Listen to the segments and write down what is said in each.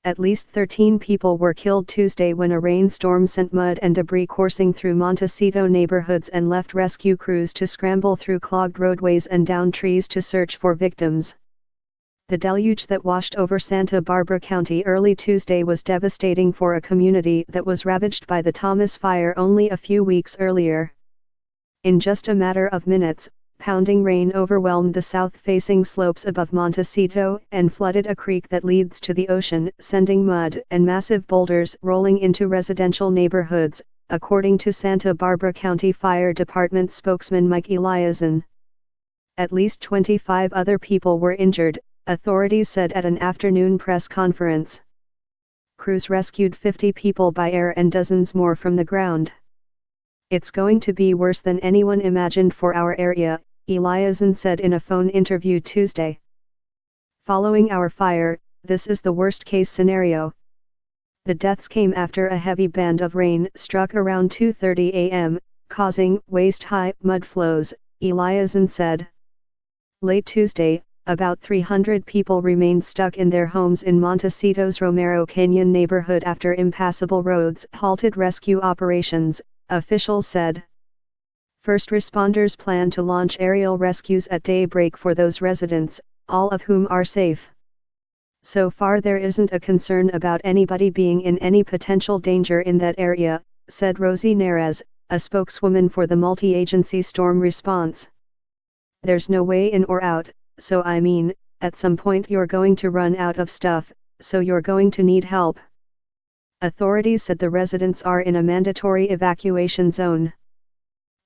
At least 13 people were killed Tuesday when a rainstorm sent mud and debris coursing through Montecito neighborhoods and left rescue crews to scramble through clogged roadways and down trees to search for victims. The deluge that washed over Santa Barbara County early Tuesday was devastating for a community that was ravaged by the Thomas Fire only a few weeks earlier. In just a matter of minutes, pounding rain overwhelmed the south-facing slopes above Montecito and flooded a creek that leads to the ocean, sending mud and massive boulders rolling into residential neighborhoods, according to Santa Barbara County Fire Department spokesman Mike Eliason. At least 25 other people were injured, authorities said at an afternoon press conference. Crews rescued 50 people by air and dozens more from the ground. "It's going to be worse than anyone imagined for our area," Eliason said in a phone interview Tuesday. "Following our fire, this is the worst-case scenario." The deaths came after a heavy band of rain struck around 2:30 a.m., causing waist-high mudflows, Eliason said. Late Tuesday, about 300 people remained stuck in their homes in Montecito's Romero Canyon neighborhood after impassable roads halted rescue operations, officials said. First responders plan to launch aerial rescues at daybreak for those residents, all of whom are safe. "So far there isn't a concern about anybody being in any potential danger in that area," said Rosie Neres, a spokeswoman for the multi-agency storm response. "There's no way in or out, so I mean, at some point you're going to run out of stuff, so you're going to need help." Authorities said the residents are in a mandatory evacuation zone.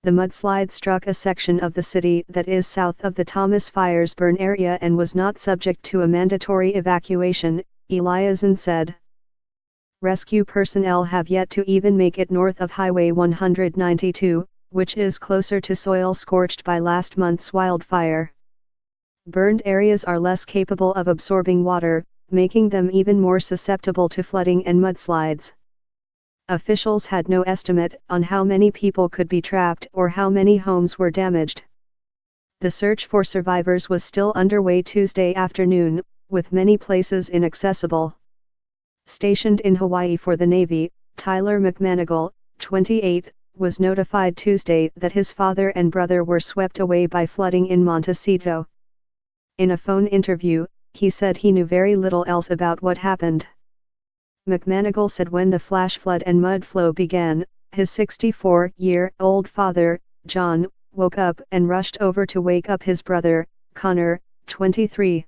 The mudslide struck a section of the city that is south of the Thomas Fire's burn area and was not subject to a mandatory evacuation, Eliason said. Rescue personnel have yet to even make it north of Highway 192, which is closer to soil scorched by last month's wildfire. Burned areas are less capable of absorbing water, making them even more susceptible to flooding and mudslides. Officials had no estimate on how many people could be trapped or how many homes were damaged. The search for survivors was still underway Tuesday afternoon, with many places inaccessible. Stationed in Hawaii for the Navy, Tyler McManigal, 28, was notified Tuesday that his father and brother were swept away by flooding in Montecito. In a phone interview, he said he knew very little else about what happened. McManigal said when the flash flood and mud flow began, his 64-year-old father, John, woke up and rushed over to wake up his brother, Connor, 23.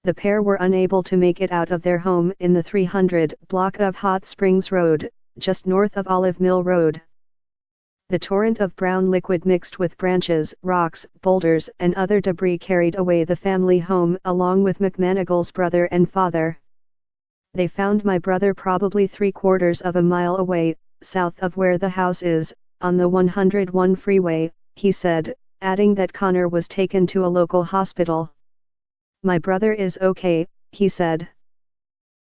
The pair were unable to make it out of their home in the 300 block of Hot Springs Road, just north of Olive Mill Road. The torrent of brown liquid mixed with branches, rocks, boulders and other debris carried away the family home along with McManigal's brother and father. "They found my brother probably 3/4 of a mile away, south of where the house is, on the 101 freeway," he said, adding that Connor was taken to a local hospital. "My brother is okay," he said.